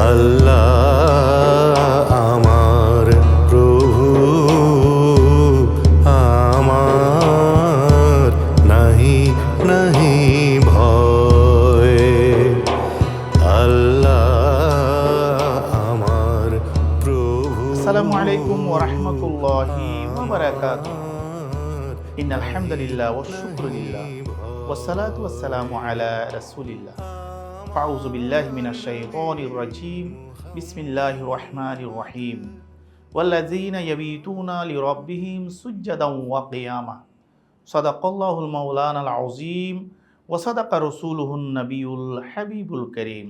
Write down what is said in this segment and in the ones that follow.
আল্লাহ আমার প্রভু, আমার নাহি নাহি ভয়। আল্লাহ আমার প্রভু। আসসালামু আলাইকুম ওয়া রাহমাতুল্লাহি ওয়া বারাকাতুহু। ইন্নাল হামদুলিল্লাহ ওয়াশ শুকরু লিল্লাহ ওয়াস সালাতু ওয়াস সালামু আলা রাসূলিল্লাহ। আউযু বিল্লাহি মিনাশ শাইতানির রাজীম। বিসমিল্লাহির রাহমানির রহিম। ওয়াল্লাযীনা ইয়াবিতুনা লিরাব্বিহিম সুজদান ওয়া কিয়ামা। সাদাকাল্লাহুল মাওলানাল আযীম ওয়া সাদাকা রাসূলুহুন নবিয়ুল হাবিবুল কারীম।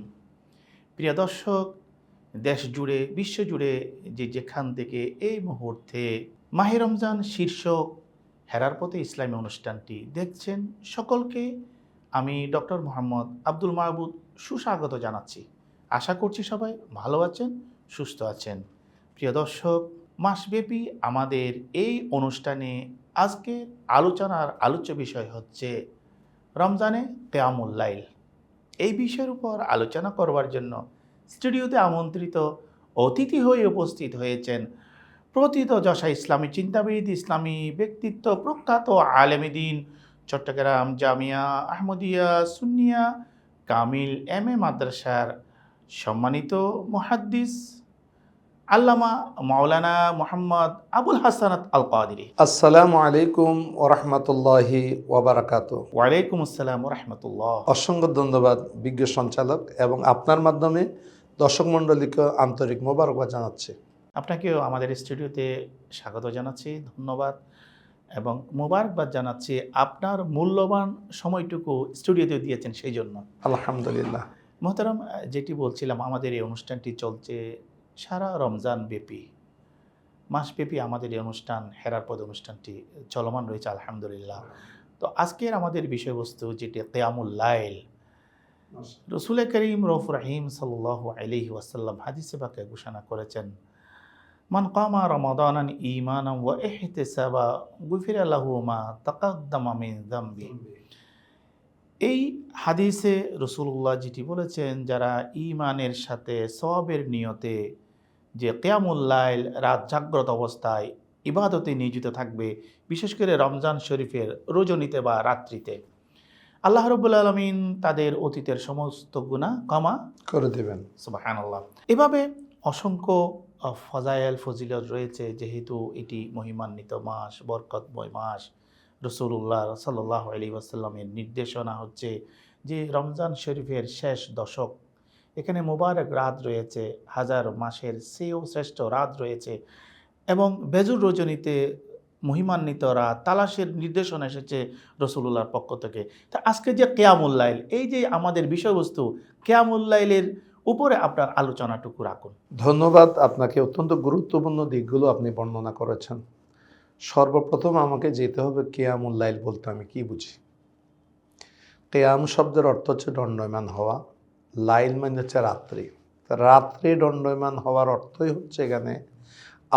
প্রিয় দর্শক, দেশ জুড়ে বিশ্ব জুড়ে যেখান থেকে এই মুহূর্তে মাহে রমজান শীর্ষক হেরার পথে ইসলামী অনুষ্ঠানটি দেখছেন, সকলকে আমি ডক্টর মোহাম্মদ আব্দুল মাহবুদ সুস্বাগত জানাচ্ছি। আশা করছি সবাই ভালো আছেন, সুস্থ আছেন। প্রিয় দর্শক, মাসব্যাপী আমাদের এই অনুষ্ঠানে আজকে আলোচনার আলোচ্য বিষয় হচ্ছে রমজানে কিয়ামুল লাইল। এই বিষয়ের উপর আলোচনা করবার জন্য স্টুডিওতে আমন্ত্রিত অতিথি হয়ে উপস্থিত হয়েছেন প্রথিতযশা ইসলামী চিন্তাবিদ, ইসলামী ব্যক্তিত্ব, প্রখ্যাত আলেমে দ্বীন, চট্টগ্রাম জামিয়া আহমদিয়া সুন্নিয়া কামিল এম এ মাদ্রাসার সম্মানিত মুহাদ্দিস আল্লামা মাওলানা মোহাম্মদ আবুল হাসানাত আল কাদেরী। আসসালামু আলাইকুম ওরহমতুল্লাহি ওয়াবারাকাতুহু। ওয়ালাইকুম আসসালাম ওয়া রাহমাতুল্লাহ। অসংখ্য ধন্যবাদ বিজ্ঞ সঞ্চালক, এবং আপনার মাধ্যমে দর্শক মণ্ডলীকে আন্তরিক মোবারকবাদ জানাচ্ছি। আপনাকেও আমাদের স্টুডিওতে স্বাগত জানাচ্ছি, ধন্যবাদ এবং মোবারকবাদ জানাচ্ছি আপনার মূল্যবান সময়টুকু স্টুডিওতে দিয়েছেন সেই জন্য। আলহামদুলিল্লাহ। মোহতারাম, যেটি বলছিলাম, আমাদের এই অনুষ্ঠানটি চলছে সারা রমজান ব্যাপী, মাসব্যাপী আমাদের এই অনুষ্ঠান, হেরার পথ অনুষ্ঠানটি চলমান রয়েছে আলহামদুলিল্লাহ। তো আজকের আমাদের বিষয়বস্তু যেটি কিয়ামুল লাইল। রসুল করিম রউফ রহিম সাল্লাল্লাহু আলাইহি ওয়াসাল্লাম হাদিসে পাকে ঘোষণা করেছেন, মান কামা রমাদানান ঈমানান ওয়া ইহতিসাবা গুফিরা লাহু মা তাকাদ্দামা মিন যামবি। এই হাদিসে রসুল্লাহ যেটি বলেছেন, যারা ঈমানের সাথে সওয়াবের নিয়তে যে কিয়ামুল লাইল, রাত জাগ্রত অবস্থায় ইবাদতে নিয়োজিত থাকবে, বিশেষ করে রমজান শরীফের রজনীতে বা রাত্রিতে, আল্লাহ রাব্বুল আলামিন তাদের অতীতের সমস্ত গুনাহ ক্ষমা করে দেবেন। সুবহানাল্লাহ। এভাবে অসংখ্য ফজায়েল ফজিলত রয়েছে, যেহেতু এটি মহিমান্বিত মাস, বরকতময় মাস। রাসূলুল্লাহ সাল্লাল্লাহু আলাইহি ওয়াসাল্লামের নির্দেশনা হচ্ছে যে রমজান শরীফের শেষ দশক, এখানে মোবারক রাত রয়েছে, হাজার মাসের চেয়েও শ্রেষ্ঠ রাত রয়েছে, এবং বেজুর রজনীতে মহিমান্বিত রাত তালাশের নির্দেশনা এসেছে রাসূলুল্লাহর পক্ষ থেকে। তা আজকে যে কিয়ামুল লাইল, এই যে আমাদের বিষয়বস্তু, কিয়ামুল লাইলের উপরে আপনার আলোচনাটুকু রাখুন। ধন্যবাদ আপনাকে। অত্যন্ত গুরুত্বপূর্ণ দিকগুলো আপনি বর্ণনা করেছেন। সর্বপ্রথম আমাকে যেতে হবে কিয়ামুল লাইল বলতে আমি কি বুঝি। কিয়াম শব্দের অর্থ হচ্ছে দণ্ডায়মান হওয়া, লাইল মানে হচ্ছে রাত্রি। রাত্রে দণ্ডায়মান হওয়ার অর্থই হচ্ছে এখানে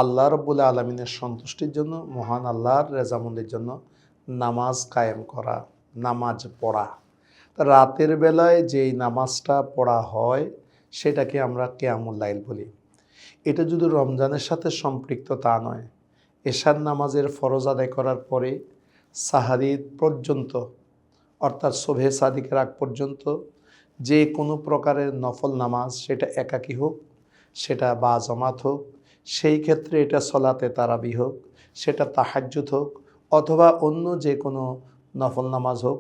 আল্লাহ রাব্বুল আলামিনের সন্তুষ্টির জন্য, মহান আল্লাহর রেজামন্দির জন্য নামাজ কায়েম করা, নামাজ পড়া। রাতের বেলায় যেই নামাজটা পড়া হয় সেটাকে আমরা কিয়ামুল লাইল বলি। এটা যদি রমজানের সাথে সম্পৃক্ত তা নয়, এশার নামাজের ফরজ আদায় করার পরে সাহারির পর্যন্ত, অর্থাৎ শোভে সাদিকের আগ পর্যন্ত যে কোনো প্রকারের নফল নামাজ, সেটা একাকী হোক, সেটা বা জামাত হোক, সেই ক্ষেত্রে এটা সলাতে তারাবি হোক, সেটা তাহাজ্জুদ হোক, অথবা অন্য যে কোনো নফল নামাজ হোক,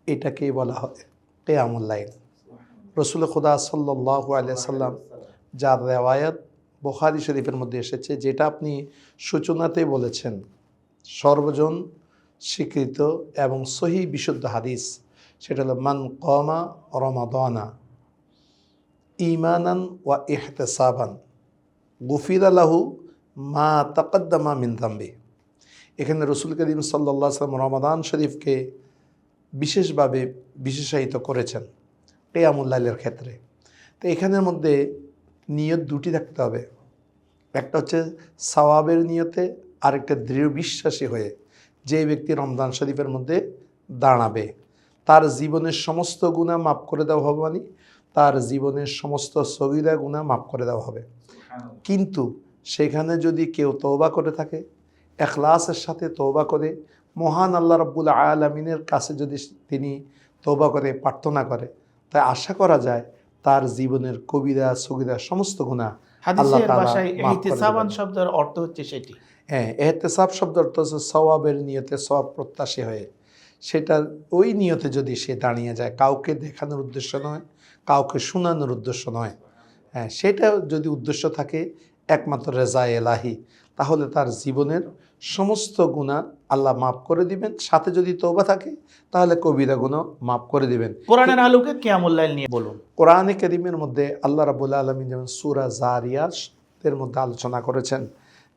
এটাকেই বলা হয় কিয়ামুল লাইল। রসুল খুদা সাল্লাল্লাহু আলাইহি সাল্লাম যার রেওয়ায়াত বুখারী শরীফের মধ্যে এসেছে, যেটা আপনি সূচনাতেই বলেছেন, সর্বজন স্বীকৃত এবং সহি বিশুদ্ধ হাদিস, সেটা হলো মান কামা রমাদানা ঈমানান ওয়া ইহতিসাবান গুফিরা লাহু মা তাকাদ্দামা মিন যামবি। এখানে রসুল করিম সাল্লাল্লাহু আলাইহি ওয়াসাল্লাম রমাদান শরীফকে বিশেষভাবে বিশেষায়িত করেছেন কিয়ামুল লাইলের ক্ষেত্রে। তো এখানের মধ্যে নিয়ত দুটি থাকতে হবে, একটা হচ্ছে সওয়াবের নিয়তে, আরেকটা দৃঢ় বিশ্বাসী হয়ে। যে ব্যক্তি রমজান শরীফের মধ্যে দাঁড়াবে, তার জীবনের সমস্ত গুনাহ মাফ করে দেওয়া হবে, মানে তার জীবনের সমস্ত সগীরা গুনাহ মাফ করে দেওয়া হবে। কিন্তু সেখানে যদি কেউ তওবা করে থাকে, ইখলাসের সাথে তওবা করে, মহান আল্লাহ রাব্বুল আলামিনের কাছে যদি তিনি তওবা করে প্রার্থনা করে, তাই আশা করা যায় তার জীবনের কবিরা সগীরা সমস্ত গুনাহ আল্লাহ হাদিসের তাআলা ভাষায় মাফ করে ইহতিসাবান দেবেন। শব্দের অর্থ হচ্ছে সেটি। হ্যাঁ, এহতেসাব শব্দ অর্থ হচ্ছে সওয়াবের নিয়তে, সওয়াব প্রত্যাশী হয়ে, সেটা ওই নিয়তে যদি সে দাঁড়িয়ে যায়, কাউকে দেখানোর উদ্দেশ্য নয়, কাউকে শোনানোর উদ্দেশ্য নয়, হ্যাঁ, সেটা যদি উদ্দেশ্য থাকে একমাত্র রেজা এলাহি, তাহলে তার জীবনের সমস্ত গুনাহ আল্লাহ মাফ করে দিবেন। সাথে যদি তওবা থাকে তাহলে কবিরা গুনাহ মাফ করে দিবেন। কোরআনের আলোকে কিয়ামুল লাইল নিয়ে বলুন। কোরআনে কারীমের মধ্যে আল্লাহ রাব্বুল আলামিন যেমন সূরা জারিয়াতের মধ্যে আলোচনা করেছেন,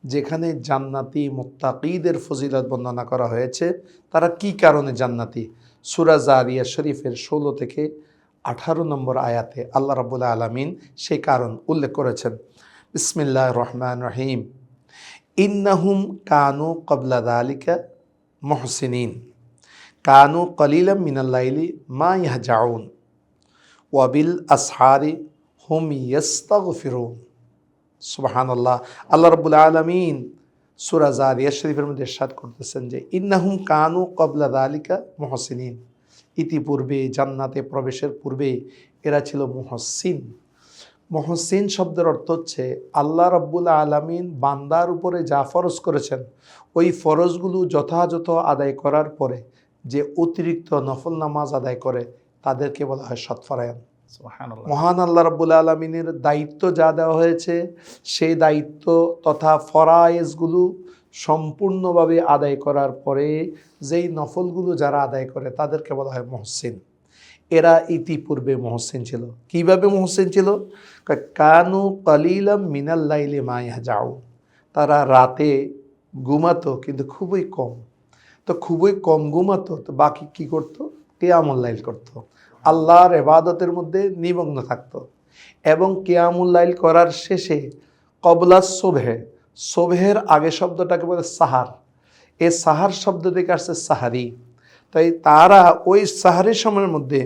যেখানে জান্নাতি মুত্তাকিদের ফজিলত বর্ণনা করা হয়েছে, তারা কি কারণে জান্নাতি। সূরা জারিয়া শরীফের 16 থেকে 18 নম্বর আয়াতে আল্লাহ রাব্বুল আলামিন সেই কারণ উল্লেখ করেছেন। বিসমিল্লাহির রহমানির রহিম। ইন্নাহুম কানু ক্বাবলা যালিকা মুহসিনিন কানু কলিলাম মিনাল লাইলি মা ইয়াহজাউন ওয়াবিল আসহারি হুম ইস্তাগফিরুন। সুবহানাল্লাহ। আল্লাহ রাব্বুল আলামিন সূরা জারিয়া শরীফের মধ্যে ইরশাদ করতেছেন যে ইন্নাহুম কানু ক্বাবলা যালিকা মুহসিনিন, ইতিপূর্বে জান্নাতে প্রবেশের পূর্বে এরা ছিল মুহসিন। মুহসিন শব্দের অর্থ হচ্ছে আল্লাহ রাব্বুল আলামিন বান্দার উপরে যা ফরজ করেছেন ওই ফরজগুলো যথাযথ আদায় করার পরে যে অতিরিক্ত নফল নামাজ আদায় করে তাদেরকে বলা হয় সৎপরায়ণ। সুবহানাল্লাহ। মহান আল্লাহ রাব্বুল আলামিনের দায়িত্ব যা দেওয়া হয়েছে সেই দায়িত্ব তথা ফরায়েজগুলো সম্পূর্ণভাবে আদায় করার পরে যেই নফলগুলো যারা আদায় করে তাদেরকে বলা হয় মুহসিন। এরা ইতিপূর্বে মুহসিন ছিল। কিভাবে মুহসিন ছিল? কানু কলিলাম মিনাল লাইলি মা ইয়াহজাউন, তারা রাতে ঘুমাতো কিন্তু খুবই কম। তো খুবই কম ঘুমাতো, তো বাকি কি করতো? কিয়ামুল লাইল করতো, আল্লাহর ইবাদতের মধ্যে নিমগ্ন থাকতো। এবং কিয়ামুল লাইল করার শেষে কবলা সুবহে, সুবহের আগে শব্দটাকে বলে সাহার, এই সাহার শব্দ থেকে আসছে সাহারি। তাই তারা ওই সাহারের সময়ের মধ্যে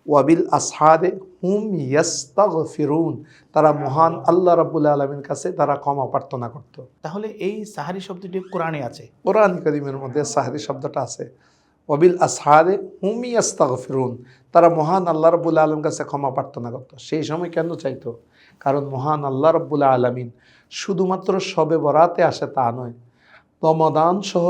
ওয়াবিল আসহারে হুম ইয়াস্তাগফিরুন, তারা মহান আল্লাহ রাব্বুল আলামিনের কাছে তারা ক্ষমা প্রার্থনা করত। তাহলে এই সাহারি শব্দটি কোরআনে আছে। কোরআন কারীমের মধ্যে সাহারি শব্দটা আছে। ওয়াবিল আসহারে হুম ইয়াস্তাগফিরুন, তারা মহান আল্লাহ রাব্বুল আলামিনের কাছে ক্ষমা প্রার্থনা করত। সেই সময় কেন চাইতো? কারণ মহান আল্লাহ রাব্বুল আলামিন শুধুমাত্র শবে বরাতে আসে তা নয়, রমাদান সহ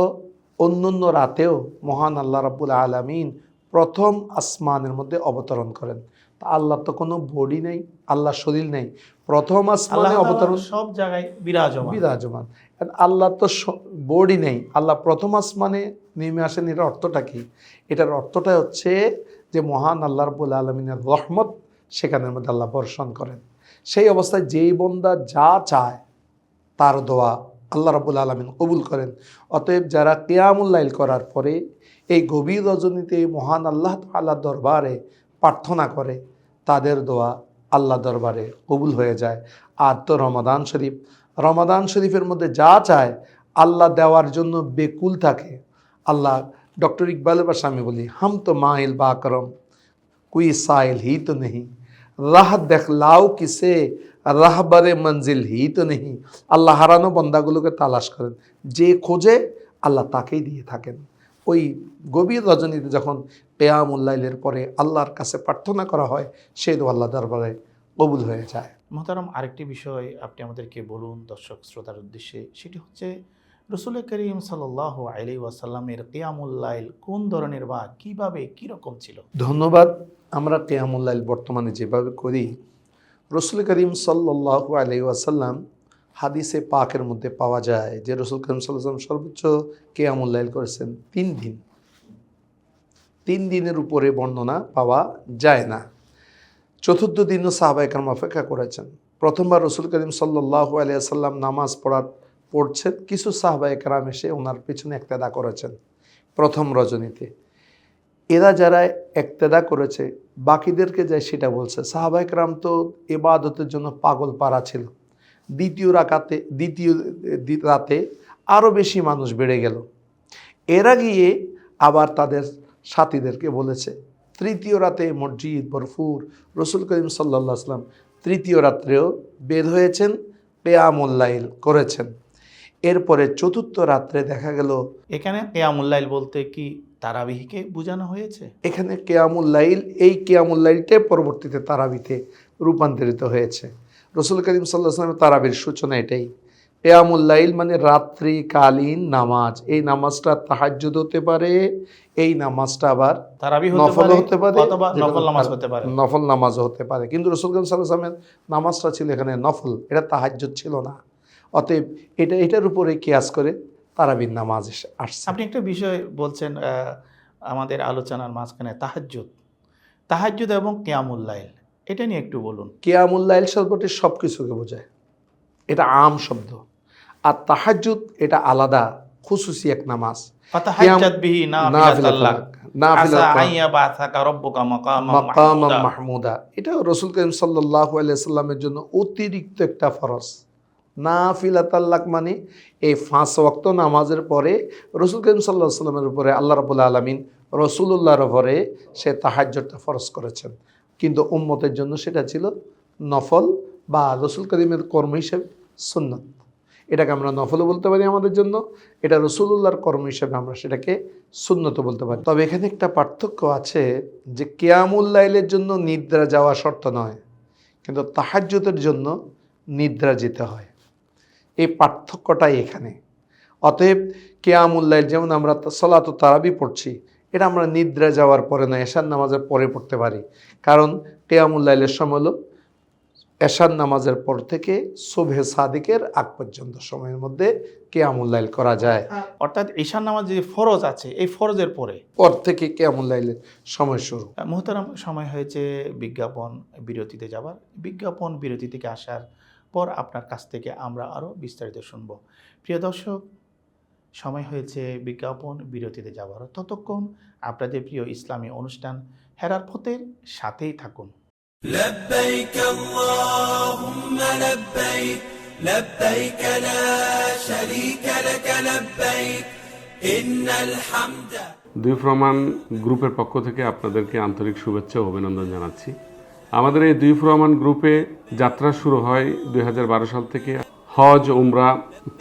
অন্যান্য রাতেও মহান আল্লাহ রাব্বুল আলামিন প্রথম আসমানের মধ্যে অবতরণ করেন। তা আল্লাহ তো কোনো বডি নেই, আল্লাহ শরীর নেই, প্রথম আল্লাহ আসমানে অবতরণ তাআলা সব জায়গায় বিরাজমান। বিরাজমান। আল্লাহ তো বডি নেই, আল্লাহ প্রথম আসমানে নেমে আসেন। এটার অর্থটা কি? এটার অর্থটা হচ্ছে যে মহান আল্লাহ রাব্বুল আলামিনের রহমত সেখানের মধ্যে আল্লাহ বর্ষণ করেন। সেই অবস্থায় যেই বান্দা যা চায় তার দোয়া আল্লাহ রাব্বুল আলামিন কবুল করেন। অতএব যারা কিয়ামুল লাইল করার পরে এই গভীর রজনীতে মহান আল্লাহ তাআলার দরবারে প্রার্থনা করে তাদের দোয়া আল্লাহ দরবারে কবুল হয়ে যায়। আর তো রমাদান শরীফ, রমাদান শরীফের মধ্যে যা চায় আল্লাহ দেওয়ার জন্য বেকুল থাকে। আল্লাহ, ডক্টর ইকবালের ভাষা আমি বলি, হাম তো মাইল বা করম কোই সাইল হি তো নেই, রাহ দেখলাও কিসে রাহবারে মঞ্জিল হি তো নেই। আল্লাহ হারানো বন্দাগুলোকে তালাশ করেন, যে খোঁজে আল্লাহ তাকেই দিয়ে থাকেন। ওই গভীর রজনীতে যখন কিয়ামুল লাইলের পরে আল্লাহর কাছে প্রার্থনা করা হয় সেই দোয়া আল্লাহ দরবারে কবুল হয়ে যায়। মোহতারাম, আরেকটি বিষয় আপনি আমাদেরকে বলুন দর্শক শ্রোতার উদ্দেশ্যে, সেটি হচ্ছে রসুল করিম সাল্লাল্লাহু আলাইহি ওয়াসাল্লামের কিয়ামুল লাইল কোন ধরনের বা কিভাবে কীরকম ছিল? ধন্যবাদ। আমরা কিয়ামুল লাইল বর্তমানে যেভাবে করি, রসুল করিম সাল্লাল্লাহু আলাইহি ওয়াসাল্লাম হাদিসে পাকের মধ্যে পাওয়া যায় যে রসুল করিম সাল্লাল্লাহু আলাইহি ওয়াসাল্লাম সর্বোচ্চ কিয়ামুল লাইল করেছেন 3 দিন। 3 দিনের উপরে বর্ণনা পাওয়া যায় না। চতুর্থ দিনও সাহাবায়ে কেরাম অপেক্ষা করেছেন। প্রথমবার রসুল করিম সাল্লাল্লাহু আলাইহি ওয়াসাল্লাম নামাজ পড়ছেন, কিছু সাহাবায়ে কেরাম এসে ওনার পিছনে ইক্তেদা করেছেন প্রথম রজনীতে। এরা যারা ইক্তেদা করেছে বাকিদেরকে যায় সেটা বলছে। সাহাবায়ে কেরাম তো ইবাদতের জন্য পাগল পারা ছিল। দ্বিতীয় রাতে আরও বেশি মানুষ বেড়ে গেল। এরা গিয়ে আবার তাদের সাথীদেরকে বলেছে তৃতীয় রাতে মসজিদ ভরপুর, রসুল করিম সাল্লাল্লাহু আলাইহি ওয়াসাল্লাম তৃতীয় রাত্রেও বের হয়েছেন, কিয়ামুল লাইল করেছেন। এরপরে চতুর্থ রাত্রে দেখা গেল এখানে কিয়ামুল লাইল বলতে কি তারাবিহকে বোঝানো হয়েছে? এখানে কিয়ামুল লাইল, এই কিয়ামুল লাইলটাই পরবর্তীতে তারাবিতে রূপান্তরিত হয়েছে। রসুল করিম সাল্লাল্লাহু আলাইহি ওয়াসাল্লামের তারাবির সূচনা এটাই। কিয়ামুল লাইল মানে রাত্রিকালীন নামাজ। এই নামাজটা তাহাজ্জুদ হতে পারে, এই নামাজটা আবার তারাবি নফল হতে পারে, অথবা যেকোনো নফল নামাজ হতে পারে। নফল নামাজও হতে পারে। কিন্তু রসুল করিম সাল্লাল্লাহু আলাইহি ওয়াসাল্লামের নামাজটা ছিল এখানে নফল, এটা তাহাজ্জুদ ছিল না। অতএব এটার উপরে কিয়াস করে তারাবির নামাজ আসছে। আপনি একটা বিষয় বলছেন আমাদের আলোচনার মাঝখানে, তাহাজ্জুদ এবং কিয়ামুল লাইল, এটা নিয়ে একটু বলুন। কিয়ামুল লাইল শব্দটি সব কিছুকে বোঝায়, এটা আম শব্দ। আর তাহাজ্জুদ এটা আলাদা খুসুসি এক নামাজ। ফাতাহাজ্জাদ বিহি নাফিলাতাল লাক, আসা নাফিলাতাল আইয়া বাসাকা রব্বুকা মাকামাম মাকামাম মাহমুদা। মাহমুদা, এটা রসুল করিম সাল্লাল্লাহু আলাইহি সাল্লামের জন্য অতিরিক্ত একটা ফরজ। নাফিলাতাল লাক মানে এই 5 ওয়াক্ত নামাজের পরে রসুল করিম সাল্লাল্লাহু আলাইহি সাল্লামের উপরে আল্লাহ রাব্বুল আলামিন রসুলুল্লাহর উপরে সে তাহাজ্জুদটা ফরজ করেছেন, কিন্তু উম্মতের জন্য সেটা ছিল নফল বা রসুল করিমের কর্ম হিসেবে সুন্নত। এটাকে আমরা নফলও বলতে পারি আমাদের জন্য, এটা রসুলুল্লাহর কর্ম হিসেবে আমরা সেটাকে সুন্নত বলতে পারি। তবে এখানে একটা পার্থক্য আছে যে কিয়ামুল লাইলের জন্য নিদ্রা যাওয়া শর্ত নয়, কিন্তু তাহাজ্জুদের জন্য নিদ্রা যেতে হয়। এই পার্থক্যটাই এখানে। অতএব কিয়ামুল লাইল, যেমন আমরা সালাতু তারাবি পড়ছি, এটা আমরা নিদ্রা যাওয়ার পরে নয়, এশার নামাজের পরে পড়তে পারি। কারণ কিয়ামুল লাইলের সময় হলো এশার নামাজের পর থেকে সুবহে সাদিকের আগ পর্যন্ত সময়ের মধ্যে কিয়ামুল লাইল করা যায়। অর্থাৎ ঈশান নামাজ যে ফরজ আছে, এই ফরজের পরে পর থেকে কিয়ামুল লাইলের সময় শুরু। মুহতারাম, সময় হয়েছে বিজ্ঞাপন বিরতিতে যাবার। বিজ্ঞাপন বিরতি থেকে আসার পর আপনার কাছ থেকে আমরা আরও বিস্তারিত শুনব। প্রিয় দর্শক, সময় হয়েছে বিজ্ঞাপন বিরতিতে যাবার। ততক্ষণ আপনাদের প্রিয় ইসলামী অনুষ্ঠান হেরার পথের সাথেই থাকুন। لبيك اللهم لبيك لبيك لا شريك لك لبيك إن الحمد। দুই প্রমাণ গ্রুপের পক্ষ থেকে আপনাদেরকে আন্তরিক শুভেচ্ছা ও অভিনন্দন জানাচ্ছি। আমাদের এই দুই প্রমাণ গ্রুপে যাত্রা শুরু হয় 2012 সাল থেকে। হজ, উমরা,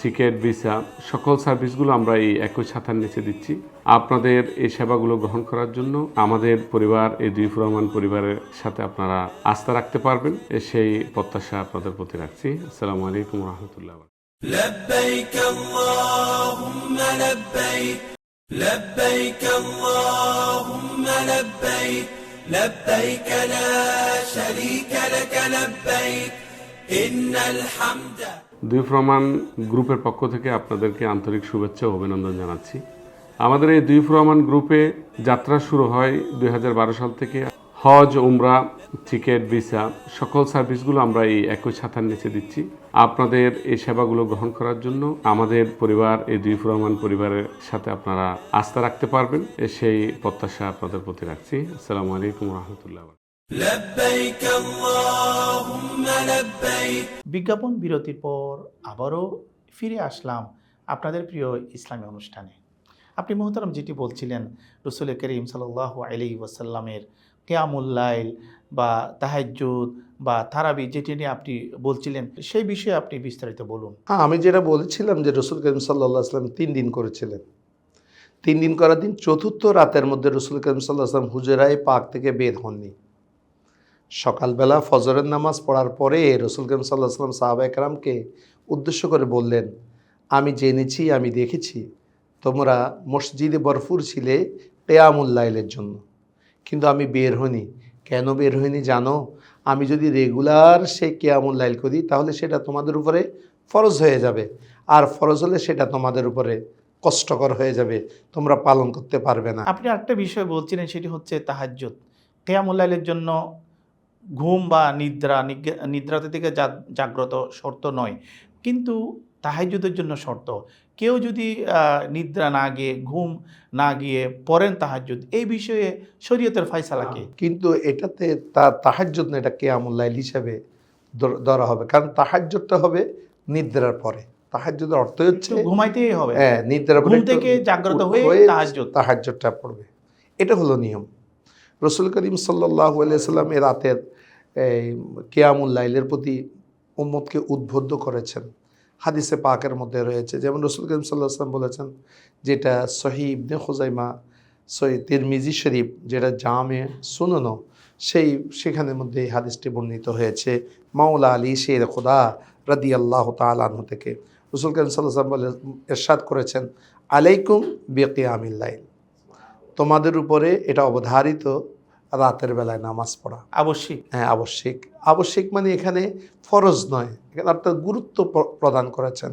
টিকিট, ভিসা সকল সার্ভিসগুলো আমরা এই একই ছাতার নিচে দিচ্ছি। আপনাদের এই সেবাগুলো গ্রহণ করার জন্য আমাদের পরিবার, এই দুই প্রমাণ পরিবারের সাথে আপনারা আস্থা রাখতে পারবেন, সেই প্রত্যাশা আপনাদের প্রতি রাখছি। আসসালামু আলাইকুম ওয়া রাহমাতুল্লাহ। لبيك اللهم لبيك لبيك اللهم لبيك لبيك لا شريك لك لبيك إن الحمد। দুই প্রমাণ গ্রুপের পক্ষ থেকে আপনাদেরকে আন্তরিক শুভেচ্ছা ও অভিনন্দন জানাচ্ছি। আমাদের এই দুই প্রমাণ গ্রুপে যাত্রা শুরু হয় 2012 সাল থেকে। হজ, উমরা, টিকিট, ভিসা সকল সার্ভিসগুলো আমরা এই একই ছাতার নিচে দিচ্ছি। আপনাদের এই সেবাগুলো গ্রহণ করার জন্য আমাদের পরিবার, এই দুই প্রমাণ পরিবারের সাথে আপনারা আস্থা রাখতে পারবেন, সেই প্রত্যাশা আপনাদের প্রতি রাখছি। আসসালামু আলাইকুম ওয়া রাহমাতুল্লাহ। لبيك اللهم لبيك। বিজ্ঞাপন বিরতির পর আবারও ফিরে আসলাম আপনাদের প্রিয় ইসলামী অনুষ্ঠানে। আপনি মুহতারাম যেটি বলছিলেন, রসুল করিম সাল্লাল্লাহু আলাইহি ওয়াসাল্লামের কিয়ামুল লাইল বা তাহাজ্জুদ বা তারাবি, যেটি নিয়ে আপনি বলছিলেন, সেই বিষয়ে আপনি বিস্তারিত বলুন। হ্যাঁ, আমি যেটা বলেছিলাম যে রসুল করিম সাল্লাল্লাহু আলাইহি ওয়াসাল্লাম 3 দিন করেছিলেন। 3 দিন করার দিন চতুর্থ রাতের মধ্যে রসুল করিম সাল্লাল্লাহু আলাইহি ওয়াসাল্লাম হুজরায়ে পাক থেকে বের হননি। সকালবেলা ফজরের নামাজ পড়ার পরে রসুল করিম সাল্লাল্লাহু আলাইহি ওয়াসাল্লাম সাহাবা একরামকে উদ্দেশ্য করে বললেন, আমি জেনেছি, আমি দেখেছি তোমরা মসজিদে ভরপুর ছিলে কিয়ামুল লাইলের জন্য, কিন্তু আমি বের হইনি। কেন বের হইনি জানো? আমি যদি রেগুলার সেই কিয়ামুল লাইল করি তাহলে সেটা তোমাদের উপরে ফরজ হয়ে যাবে, আর ফরজ হলে সেটা তোমাদের উপরে কষ্টকর হয়ে যাবে, তোমরা পালন করতে পারবে না। আপনি আরেকটা বিষয় বলছিলেন, সেটি হচ্ছে তাহাজ্জুদ। কিয়ামুল লাইলের জন্য ঘুম বা নিদ্রাতে থেকে জাগ্রত শর্ত নয়, কিন্তু তাহাজ্জুদের জন্য শর্ত। কেউ যদি নিদ্রা না গিয়ে, ঘুম না গিয়ে পড়েন তাহাজ্জুদ, এই বিষয়ে শরীয়তের ফয়সালা কি? কিন্তু এটাতে তাহাজ্জুদ না, এটা কিয়ামুল লাইল হিসেবে ধরা হবে, কারণ তাহাজ্জুদটা হবে নিদ্রার পরে। তাহাজ্জুদের অর্থ হচ্ছে ঘুমাইতেই হবে, হ্যাঁ, নিদ্রার পরে ঘুম থেকে জাগ্রত হয়ে তাহাজ্জুদটা পড়বে, এটা হলো নিয়ম। রসুল করিম সাল্লাল্লাহু আলাইহি সাল্লাম এ রাতের এই কিয়ামুল লাইলের প্রতি উম্মতকে উদ্বুদ্ধ করেছেন। হাদিসে পাকের মধ্যে রয়েছে, যেমন রসুল করিম সাল্লাল্লাহু আলাইহি সাল্লাম বলেছেন, যেটা সহিহ ইবনে খুজাইমা, সহিহ তিরমিজি শরীফ, যেটা জামে সুনন, সেখানের মধ্যে এই হাদিসটি বর্ণিত হয়েছে মাওলা আলী শের খুদা রাদিয়াল্লাহু তাআলা আনহু থেকে। রসুল করিম সাল্লাল্লাহু আলাইহি ওয়াসাল্লাম ইরশাদ করেছেন, আলাইকুম বিকিয়ামিল লাইল, তোমাদের উপরে এটা অবধারিত রাতের বেলায় নামাজ পড়া। অবশ্যই। হ্যাঁ, আবশ্যিক। আবশ্যিক মানে এখানে ফরজ নয়, এখানে অর্থাৎ গুরুত্ব প্রদান করেছেন।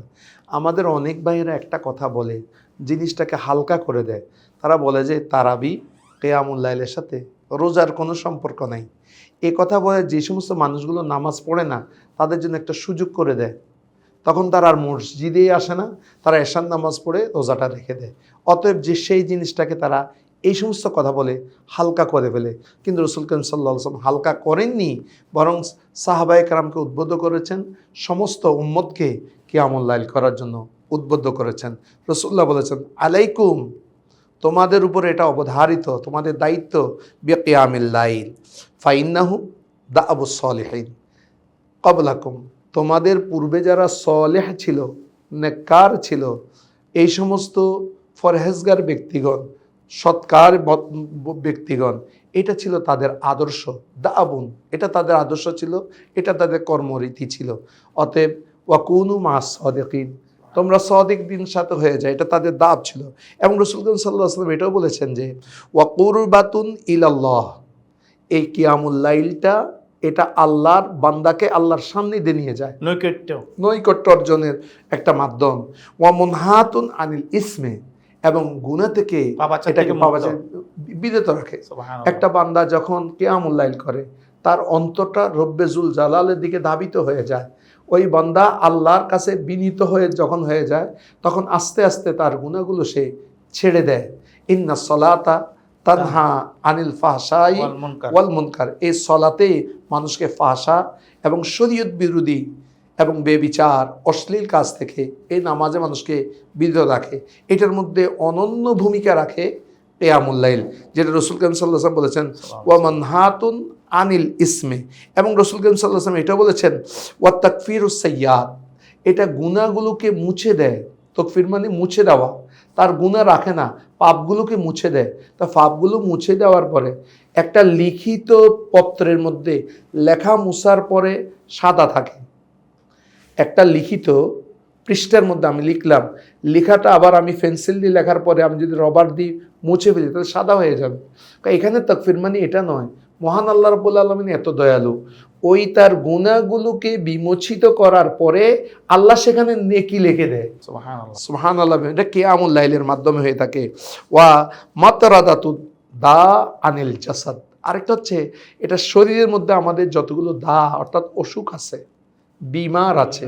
আমাদের অনেক ভাইয়েরা একটা কথা বলে, জিনিসটাকে হালকা করে দেয়। তারা বলে যে তারাবি কিয়ামুল লাইলের সাথে রোজার কোনো সম্পর্ক নাই। এ কথা বলে যে সমস্ত মানুষগুলো নামাজ পড়ে না, তাদের জন্য একটা সুযোগ করে দেয়। তখন তারা আর মসজিদেই আসে না, তারা এশার নামাজ পড়ে রোজাটা রেখে দেয়। অতএব যে সেই জিনিসটাকে তারা এই সমস্ত কথা বলে হালকা করে ফেলে। কিন্তু রসুল করিম সাল্লাল্লাহু আলাইহি ওয়াসাল্লাম হালকা করেননি, বরং সাহাবায়ে কেরামকে উদ্বুদ্ধ করেছেন, সমস্ত উম্মতকে কিয়ামুল লাইল করার জন্য উদ্বুদ্ধ করেছেন। রাসূলুল্লাহ বলেছেন, আলাইকুম, তোমাদের উপরে এটা অবধারিত, তোমাদের দায়িত্ব, বিকিয়ামিল লাইল ফাইন্নাহু দাআবুস সলিহিন ক্বাবলাকুম, তোমাদের পূর্বে যারা সলেহ ছিল, নেককার ছিল, এই সমস্ত ফরহেজগার ব্যক্তিগণ, সৎকার ব্যক্তিগণ, এটা ছিল তাদের আদর্শ। দাআবুন, এটা তাদের আদর্শ ছিল, এটা তাদের কর্মরীতি ছিল। অতএব ওয়াকুনু মাস সাদিকিন, তোমরা সাদিক দিন সাথে হয়ে যায়, এটা তাদের দাব ছিল। এবং রাসূল সাল্লাল্লাহু আলাইহি ওয়াসাল্লাম এটাও বলেছেন যে ওয়াকুরবাতুন ইলাল্লাহ, এই কিয়ামুল লাইলটা এটা আল্লাহর বান্দাকে আল্লাহর সামনে দিয়ে নিয়ে যায়, নৈকট্য অর্জনের একটা মাধ্যম। ওয়া মুনহাতুন আনিল ইসমে, এবং গুনাহ থেকে এটাকে বিরত রাখে। একটা বান্দা যখন কিয়ামুল লাইল করে, তার অন্তরটা রব্বে জুল জালালের দিকে ধাবিত হয়ে যায়। ওই বান্দা আল্লাহর কাছে বিনীত হয়ে যখন হয়ে যায়, তখন আস্তে আস্তে তার গুনাহগুলো সে ছেড়ে দেয়। ইন্না সলাতা তানহা আনিল ফাহশাই ওয়াল মুনকার, এই সলাতে মানুষকে ফাহশা এবং শরীয়ত বিরোধী এবং বেবিচার, অশ্লীল কাজ থেকে এই নামাজে মানুষকে বিরত রাখে। এটার মধ্যে অনন্য ভূমিকা রাখে কিয়ামুল লাইল, যেটা রাসূল করিম সাল্লাল্লাহু আলাইহি ওয়াসাল্লাম বলেছেন ওয়া মানহাতুন আনিল ইসমে। এবং রাসূল করিম সাল্লাল্লাহু আলাইহি ওয়াসাল্লাম এটাও বলেছেন ওয়া তাকফিরুস সাইয়্যাত, এটা গুনাহগুলোকে মুছে দেয়। তাকফির মানে মুছে দেওয়া, তার গুনাহ রাখে না, পাপগুলোকে মুছে দেয়। তা পাপগুলো মুছে দেওয়ার পরে একটা লিখিত পত্রের মধ্যে লেখা মুছার পরে সাদা থাকে। একটা লিখিত পৃষ্ঠার মধ্যে আমি লিখলাম, লেখাটা আবার আমি পেন্সিল দিয়ে লেখার পরে আমি যদি রবার দিয়ে মুছে ফেলি, তাহলে সাদা হয়ে যাবে। এখানে তাকফির মানে এটা নয়। মহান আল্লাহ রাব্বুল আলামিন এত দয়ালু, ওই তার গুনাহগুলোকে বিমোচিত করার পরে আল্লাহ সেখানে নেকি লিখে দেয়। সুবহানাল্লাহ। এটা কিয়ামুল লাইলের মাধ্যমে হয়ে থাকে। ওয়া মাতরাদাতু দা আনিল জাসাদ, আরেকটা হচ্ছে এটা শরীরের মধ্যে আমাদের যতগুলো দা অর্থাৎ অসুখ আছে, বিমার আছে,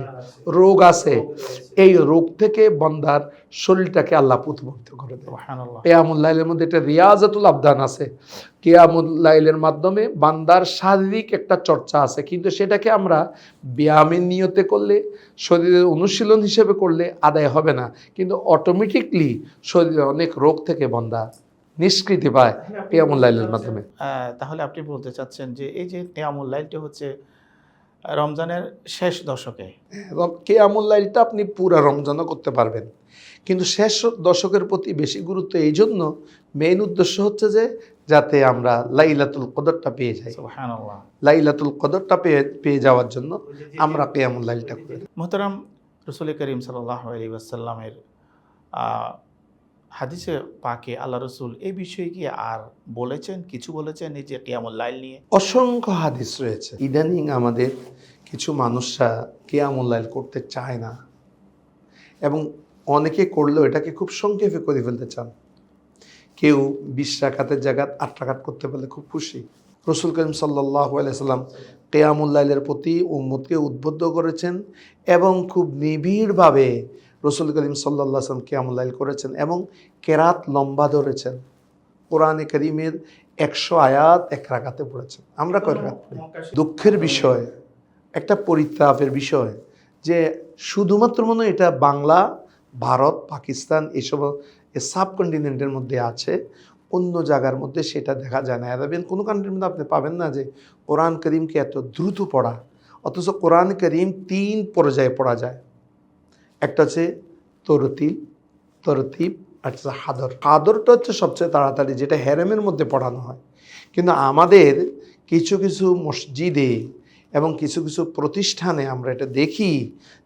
রোগ আছে, এই রোগ থেকে বান্দার শরীরটাকে আল্লাহ প্রতিমুক্ত করে দেয়। কিয়ামুল লাইলের মধ্যে একটা রিয়াজাতুল আবদান আছে। কিয়ামুল লাইলের মাধ্যমে বান্দার শারীরিক একটা চর্চা আছে, কিন্তু সেটাকে আমরা ব্যায়ামের নিয়তে করলে, শরীরের অনুশীলন হিসেবে করলে আদায় হবে না, কিন্তু অটোমেটিকলি শরীরের অনেক রোগ থেকে বান্দা নিষ্কৃতি পায় কিয়ামুল লাইলের মাধ্যমে। তাহলে আপনি বলতে চাচ্ছেন যে এই যে কিয়ামুল লাইলটা হচ্ছে রমজানের শেষ দশকে। কিয়ামুল লাইলটা আপনি পুরা রমজানও করতে পারবেন, কিন্তু শেষ দশকের প্রতি বেশি গুরুত্ব এই জন্য, মেইন উদ্দেশ্য হচ্ছে যে যাতে আমরা লাইলাতুল কদরটা পেয়ে যাই। সুবহানাল্লাহ। লাইলাতুল কদরটা পেয়ে যাওয়ার জন্য আমরা কিয়ামুল লাইলটা করি। মুহতারাম, রাসূল করিম সাল্লাল্লাহু আলাইহি ওয়াসাল্লামের হাদিসে পাকে আল্লাহ রসুল এই বিষয়ে কি আর বলেছেন, কিছু বলেছেন এই যে কিয়ামুল লাইল নিয়ে? অসংখ্য হাদিস রয়েছে। ইদানিং আমাদের কিছু মানুষরা কিয়ামুল লাইল করতে চায় না, এবং অনেকে করলেও এটাকে খুব সংক্ষেপে করে ফেলতে চান। কেউ 20 রাকাতের জায়গায় 8 রাকাত করতে পারলে খুব খুশি। রাসূল করিম সাল্লাল্লাহু আলাইহি ওয়াসাল্লাম কিয়ামুল লাইলের প্রতি উম্মতকে উদ্বুদ্ধ করেছেন, এবং খুব নিবিড়ভাবে রাসূল করিম সাল্লাল্লাহু আলাইহি ওয়াসাল্লাম কিয়ামুল লাইল করেছেন, এবং কেরাত লম্বা ধরেছেন। কোরআনে কারীমের 100 আয়াত 1 রাকাতে পড়েছেন। আমরা কয় রাকাত পড়ি? দুঃখের বিষয়, একটা পরিতাপের বিষয় যে শুধুমাত্র মনে হয় এটা বাংলা, ভারত, পাকিস্তান এসব সাবকন্টিনেন্টের মধ্যে আছে। অন্য জায়গার মধ্যে সেটা দেখা যায় না। আরবিয়ান কোনো কান্ট্রির মধ্যে আপনি পাবেন না যে কোরআন করিমকে এত দ্রুত পড়া, অথচ কোরআন করিম 3 পর্যায়ে পড়া যায়। একটা হচ্ছে তরতিব আর হচ্ছে হাদরটা হচ্ছে সবচেয়ে তাড়াতাড়ি, যেটা হেরেমের মধ্যে পড়ানো হয়। কিন্তু আমাদের কিছু কিছু মসজিদে এবং কিছু কিছু প্রতিষ্ঠানে আমরা এটা দেখি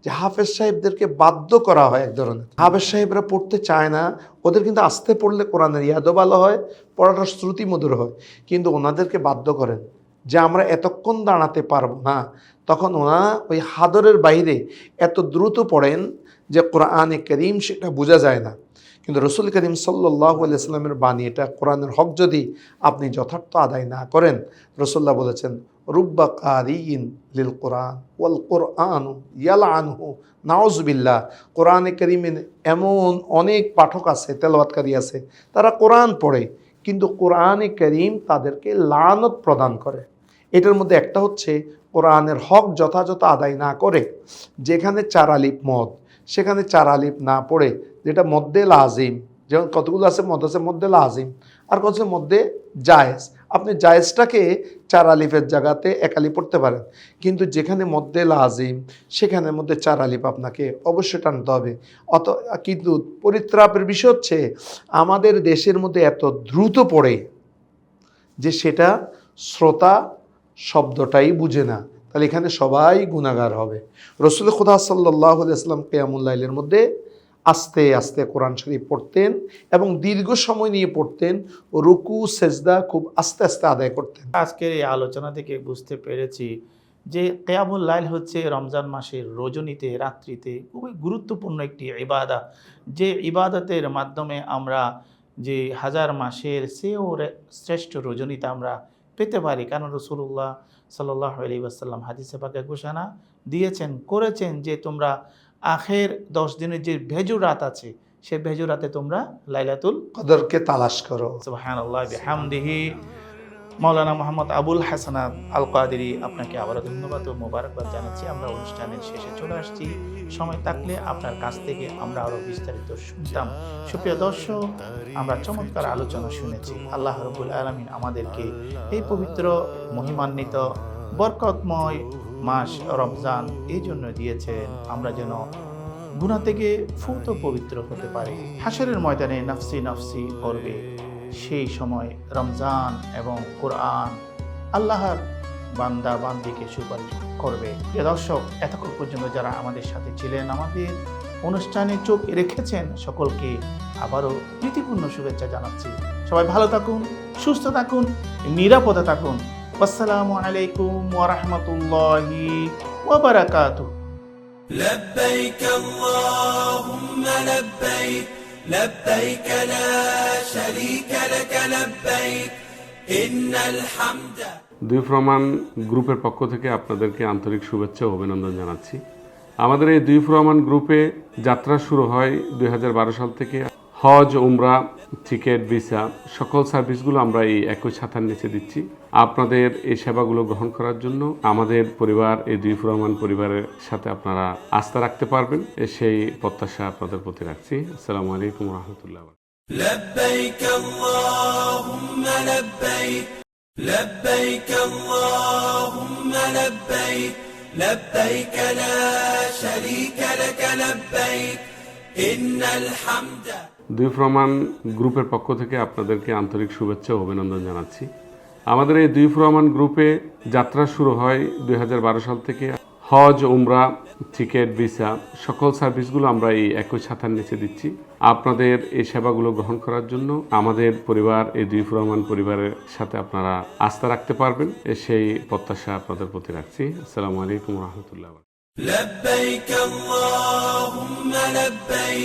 যে হাফেজ সাহেবদেরকে বাধ্য করা হয় এক ধরনের। হাফেজ সাহেবরা পড়তে চায় না, ওদের কিন্তু আস্তে পড়লে কোরআনের ইয়াদও ভালো হয়, পড়াটা শ্রুতি মধুর হয়, কিন্তু ওনাদেরকে বাধ্য করেন যে আমরা এতক্ষণ দাঁড়াতে পারবো না। তখন ওনারা ওই হাদরের বাইরে এত দ্রুত পড়েন যে কোরআনে করিম সেটা বোঝা যায় না। কিন্তু রসুল করিম সাল্লাল্লাহু আলাইহি সাল্লামের বাণী, এটা কোরআনের হক যদি আপনি যথার্থ আদায় না করেন, রসুল্লাহ বলেছেন রুব্বা কারিইন লিল কোরআন ওয়াল কোরআনু ইয়ালআনহু নাউযুবিল্লাহ। কোরআনে করিমে এমন অনেক পাঠক আছে, তেলাওয়াতকারী আছে, তারা কোরআন পড়ে কিন্তু কোরআনে করিম তাদেরকে লানত প্রদান করে। এটার মধ্যে একটা হচ্ছে কোরআনের হক যথাযথ আদায় না করে, যেখানে 4 আলিফ মদ সেখানে 4 আলিফ না পড়ে, যেটা মদ্দে লাজিম, যেমন কতগুলো আছে মদ আছে মদ্দে লাজিম, আর কত আছে মদ্দে জায়েজ। আপনি জায়েজটাকে 4 আলিফের জায়গাতে 1 আলিফ পড়তে পারেন, কিন্তু যেখানে মদ্দে লাজিম সেখানের মধ্যে 4 আলিফ আপনাকে অবশ্যই টানতে হবে। কিন্তু পরিত্রাপের বিষয় হচ্ছে আমাদের দেশের মধ্যে এত দ্রুত পড়ে যে সেটা শ্রোতা শব্দটাই বুঝে না, তাহলে এখানে সবাই গুনাহগার হবে। রসুল খুদা সাল্লাল্লাহু আলাইহি ওয়াসাল্লাম কিয়ামুল লাইলের মধ্যে আস্তে আস্তে কোরআন শরীফ পড়তেন এবং দীর্ঘ সময় নিয়ে পড়তেন, রুকু সেজদা খুব আস্তে আস্তে আদায় করতেন। আজকের এই আলোচনা থেকে বুঝতে পেরেছি যে কিয়ামুল লাইল হচ্ছে রমজান মাসের রজনীতে, রাত্রিতে খুবই গুরুত্বপূর্ণ একটি ইবাদত, যে ইবাদতের মাধ্যমে আমরা যে 1000 মাসের চেয়েও শ্রেষ্ঠ রজনীতে আমরা পেতে পারি। কারণ রাসূলুল্লাহ সাল্লাল্লাহু আলাইহি ওয়াসাল্লাম হাদিসে পাকে ঘোষণা করেছেন যে তোমরা আখের 10 দিনের যে ভেজুর রাত আছে, সেই ভেজুর রাতে তোমরা লাইলাতুল কদরকে তালাশ করো। সুবহানাল্লাহ বিহামদিহি। মাওলানা মোহাম্মদ আবুল হাসানাত আল কাদেরী, আপনাকে আবারও ধন্যবাদ ও মোবারকবাদ জানাচ্ছি। আমরা অনুষ্ঠানের শেষে চলে আসছি, সময় থাকলে আপনার কাছ থেকে আমরা আরও বিস্তারিত শুনতাম। সুপ্রিয় দর্শক, আমরা চমৎকার আলোচনা শুনেছি। আল্লাহ রাব্বুল আলামিন আমাদেরকে এই পবিত্র মহিমান্বিত বরকতময় মাস রমজান এই জন্য দিয়েছেন আমরা যেন গুনাহ থেকে ফুত পবিত্র হতে পারি। হাশরের ময়দানে নফসি নফসি করবে, সেই সময় রমজান এবং কোরআন আল্লাহর বান্দা বান্দিকে সুপারিশ করবে। প্রিয় দর্শক, এতক্ষণ পর্যন্ত যারা আমাদের সাথে ছিলেন, আমাদের অনুষ্ঠানে চোখ রেখেছেন, সকলকে আবারও প্রীতিপূর্ণ শুভেচ্ছা জানাচ্ছি। সবাই ভালো থাকুন, সুস্থ থাকুন, নিরাপদে থাকুন। আসসালামু আলাইকুম ওয়া রাহমাতুল্লাহি ওয়া বারাকাতুহু। لبيك اللهم لبيك لبيك لا شريك لك لبيك إن الحمد। দুই প্রমাণ গ্রুপের পক্ষ থেকে আপনাদেরকে আন্তরিক শুভেচ্ছা ও অভিনন্দন জানাচ্ছি। আমাদের এই দুই প্রমাণ গ্রুপে যাত্রা শুরু হয় 2012 সাল থেকে। হজ, উমরা, টিকিট, ভিসা সকল সার্ভিসগুলো আমরা এই একই ছাতার নিচে দিচ্ছি। আপনাদের এই সেবাগুলো গ্রহণ করার জন্য আমাদের পরিবার, এই দুই প্রমাণ পরিবারের সাথে আপনারা আস্থা রাখতে পারবেন, সেই প্রত্যাশা আপনাদের প্রতি রাখছি। আসসালামু আলাইকুম ওয়া রাহমাতুল্লাহ। لبيك اللهم لبيك لبيك اللهم لبيك لبيك لا شريك لك لبيك إن الحمد। দুই প্রমাণ গ্রুপের পক্ষ থেকে আপনাদেরকে আন্তরিক শুভেচ্ছা ও অভিনন্দন জানাচ্ছি। আমাদের এই দুই প্রমাণ গ্রুপে যাত্রা শুরু হয় 2012 সাল থেকে। হজ, উমরা, টিকিট, ভিসা সকল সার্ভিসগুলো আমরা এই একই ছাতার নিচে দিচ্ছি। আপনাদের এই সেবাগুলো গ্রহণ করার জন্য আমাদের পরিবার, এই দুই প্রমাণ পরিবারের সাথে আপনারা আস্থা রাখতে পারবেন, সেই প্রত্যাশা আপনাদের প্রতি রাখছি। আসসালামু আলাইকুম ওয়া রাহমাতুল্লাহ। لبيك اللهم لبيك